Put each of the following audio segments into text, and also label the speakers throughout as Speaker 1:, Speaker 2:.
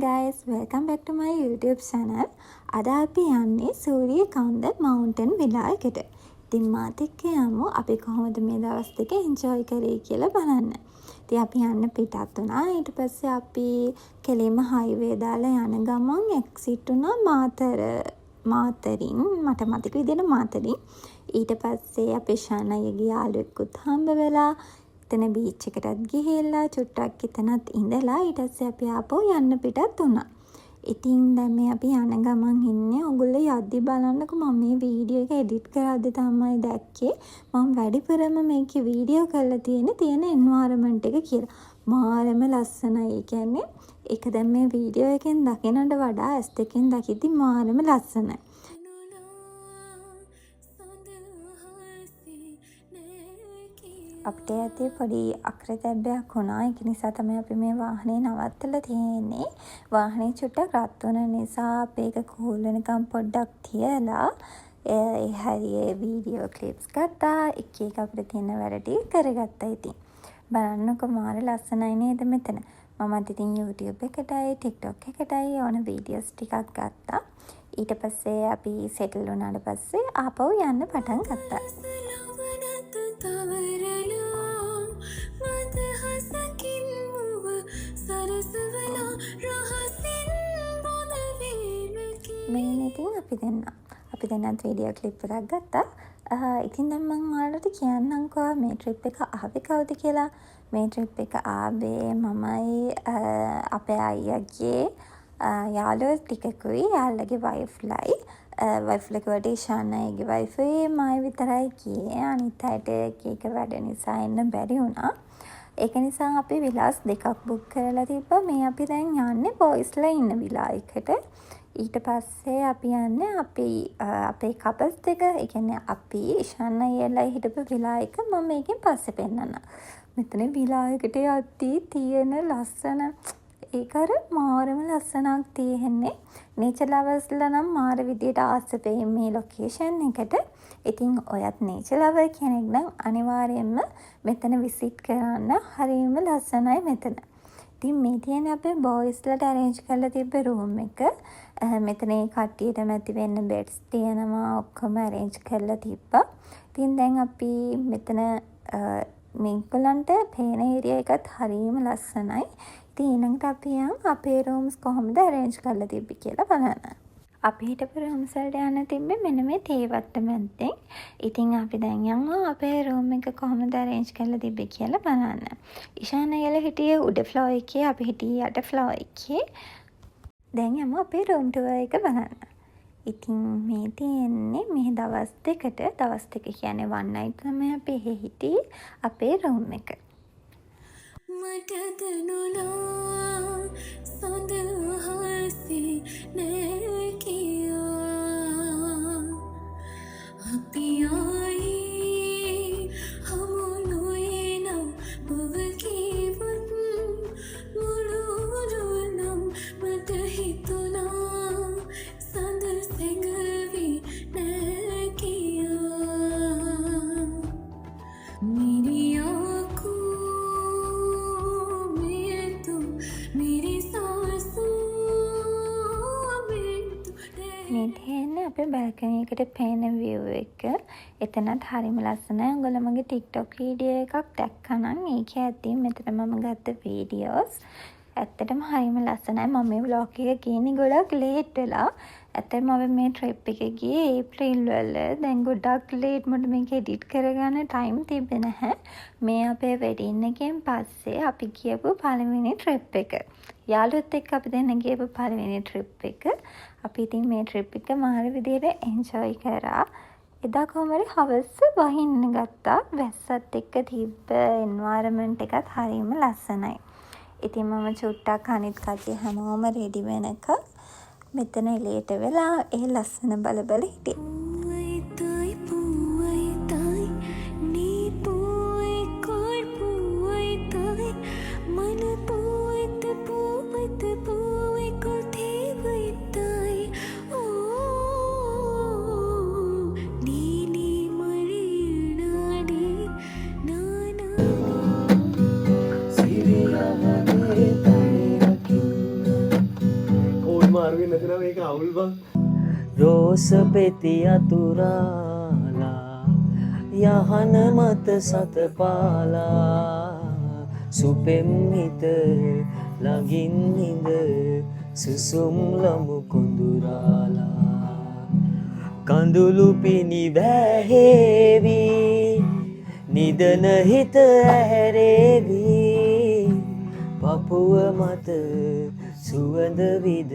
Speaker 1: guys, welcome back to my YouTube channel. අද අපි යන්නේ සූරියකන්ද mountain villa එකට. ඉතින් මාත් එක්ක යමු අපි කොහොමද මේ දවස් දෙක enjoy කරේ කියලා බලන්න. ඉතින් අපි යන්න පිටත් වුණා. ඊට පස්සේ අපි කෙලින්ම highway දාලා යන ගමන් exit වුණා මාතරින් මට මතක විදිහට මාතරින්. ඊට පස්සේ අපේ ශානයගේ යාළුවෙකුත් හම්බ වෙලා එතන බීච් එකටත් ගිහිල්ලා චුට්ටක් එතනත් ඉඳලා ඊට පස්සේ අපි ආපහු යන්න පිටත් වුණා. ඉතින් දැන් මේ අපි යන ගමන් ඉන්නේ. ඔයගොල්ලෝ යද්දි බලන්නකො මම මේ වීඩියෝ එක එඩිට් කරද්දි තමයි දැක්කේ මම වැඩිපුරම මේකේ වීඩියෝ කරලා තියෙන එන්වයරන්මන්ට් එක කියලා. මාරම ලස්සනයි. ඒ කියන්නේ ඒක දැන් මේ වීඩියෝ එකෙන් දකිනට වඩා ඇස් දෙකෙන් දකිද්දි මාරම ලස්සනයි. අපිට ඇත්තේ පොඩි අක්‍රතැබ්බයක් වුණා. ඒක නිසා තමයි අපි මේ වාහනේ නවත්තලා තියෙන්නේ. වාහනේ චුට්ටක් රත් වුණ නිසා අපි ඒක කූල් වෙනකම් පොඩ්ඩක් තියලා ඒ හැරියේ වීඩියෝ ක්ලිප්ස් ගත්තා. එක එක අපිට තියෙන වැඩ ටික කරගත්තා. ඉතින් බලන්නකො මාර ලස්සනයි නේද මෙතන. මමත් ඉතින් YouTube එකටයි TikTok එකටයි ඕන වීඩියෝස් ටිකක් ගත්තා. ඊට පස්සේ අපි සෙටල් වුණාට පස්සේ ආපහු යන්න පටන් ගත්තා. මේ ඉතින් අපි දෙන්නත් වීඩියෝ ක්ලිප් එකක් ගත්තා. ඉතින් දැන් මම ඔයාලට කියන්නම්කෝ මේ ට්‍රිප් එක ආවේ කවුද කියලා. මේ ට්‍රිප් එක ආවේ මමයි අපේ අයියාගේ යාළුවෝ ටිකකුයි යාළුවගේ වයිෆ්ලයි. වයිෆ්ලගේ වඩේ ශානයගේ වයිෆුයි මයි විතරයි ගියේ. අනිත් අයට එක වැඩ නිසා එන්න බැරි වුණා. ඒක නිසා අපි විලාස් දෙකක් බුක් කරලා තිබ්බා. මේ අපි දැන් යන්නේ බොයිස්ලා ඉන්න විලා එකට. ඊට පස්සේ අපි යන්නේ අපේ කපල්ස් දෙක. ඒ කියන්නේ අපි ශානයලා හිටපු විලා එක මම මේකෙන් පස්සේ පෙන්නන්න. මෙතන විලා එකට යද්දී තියෙන ලස්සන ඒක අර මාරම ලස්සනක් තියෙන්නේ. නේචර් ලවර්ස්ලා නම් මාර විදියට ආසපෙයි මේ ලොකේෂන් එකට. ඉතින් ඔයත් නේචර් ලවර් කෙනෙක් නම් අනිවාර්යයෙන්ම මෙතන විසිට් කරන්න. හරියම ලස්සනයි මෙතන. ඉතින් මේ තියෙන අපේ බොයිස්ලාට arrange කරලා තිබ්බ room එක. මෙතන ඒ කට්ටියට මැති වෙන්න beds තියෙනවා. ඔක්කොම arrange කරලා තිබ්බා. ඉතින් දැන් අපි මෙතන මේගොල්ලන්ට පේන ඒරියා එකත් හරියම ලස්සනයි. ඉතින් ඊළඟට අපි අපේ rooms කොහොමද arrange කරලා තිබ්බේ කියලා බලන්න. අපි හිටපු rooms වලට යන්න තිබ්බේ මෙන්න මේ තේවට්ට මැද්දෙන්. ඉතින් අපි දැන් යනවා අපේ room එක කොහොමද arrange කරලා තිබ්බේ කියලා බලන්න. ඉෂානයල හිටියේ උඩ floor එකේ, අපි හිටියේ යට floor එකේ. දැන් යමු අපේ room tour එක බලන්න. ඉතින් මේ තියෙන්නේ මේ දවස් දෙකට. දවස් දෙක කියන්නේ one night තමයි අපි හිටියේ අපේ room එක.
Speaker 2: මට දනුණා සඳහසේ නෑ කියා අපි ආයේ හමු නොයනම් බව කීවත් මුළුදුනම් මට හිතුණා සඳ සැඟවි නෑ කියා මිරියා
Speaker 1: අපේ balcony එකට පේන view එක. එතනත් හරිම ලස්සනයි. ඔයගොල්ලෝ මගේ TikTok වීඩියෝ එකක් දැක්කනම් ඒකේ ඇති මෙතන මම ගත්ත වීඩියෝස්. ඇත්තටම හරිම ලස්සනයි. මම මේ vlog එක ගියනේ ගොඩක් late වෙලා. ඇත්තටම අපි මේ trip එක ගියේ ඒප්‍රිල් වල. දැන් ගොඩක් late මට මේක edit කරගන්න time තිබ්බේ නැහැ. මේ අපේ wedding එකෙන් පස්සේ අපි ගියපු පළවෙනි trip එක. යාළුවොත් එක්ක අපි දෙන්න ගියපු පළවෙනි trip එක. අපි ඉතින් මේ trip එක මාර විදියට enjoy කරා. එදා කොහමද හවස වහින්න ගත්තා. වැස්සත් එක්ක තිබ්බ environment එකත් හරිම ලස්සනයි. ඉතින් මම චුට්ටක් අනිත් කට්ටිය හැමෝම ready වෙනක මෙතන එළියට වෙලා ඒ ලස්සන බල හිටියේ.
Speaker 3: මාරු වෙන්නේ නැතිනම් මේක අවුල් බං.
Speaker 4: රෝස පෙති අතුරාලා යහන මත සතපාලා සුපෙම් හිත ළඟින් හිඳ සුසුම් ලමු කුඳුරාලා කඳුළු පිණි වැහෙවි නිදන හිත ඇහැරේවි පපුව මත සුවඳ විද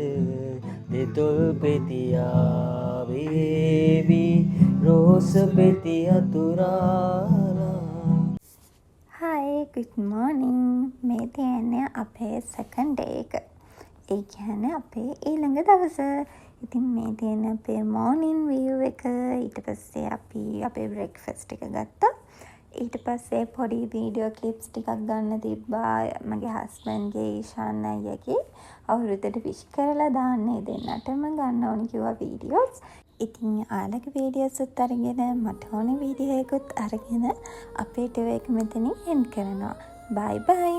Speaker 4: දෙතොල් පෙතියාවේවි රෝස පෙති අතුරාලා.
Speaker 1: Hi, good morning. මේ තියන්නේ අපේ second day එක. ඒ කියන්නේ අපේ ඊළඟ දවස. ඉතින් මේ තියෙන අපේ morning view එක. ඊට පස්සේ අපි අපේ breakfast එක ගත්තා. ඊට පස්සේ පොඩි වීඩියෝ ක්ලිප්ස් ටිකක් ගන්න තිබ්බා මගේ හස්බන්ඩ්ගේ ඊශාන් අයියාගේ අවුරුද්දට විශ් කරලා දාන්නේ දෙන්නටම ගන්න ඕනි කිව්වා වීඩියෝස්. ඉතින් ආලගේ වීඩියෝස් උත් අරගෙන මට ඕනේ වීඩියෝ එකකුත් අරගෙන අපේ ටුව එක මෙතනින් එන්ඩ් කරනවා. බයි බයි.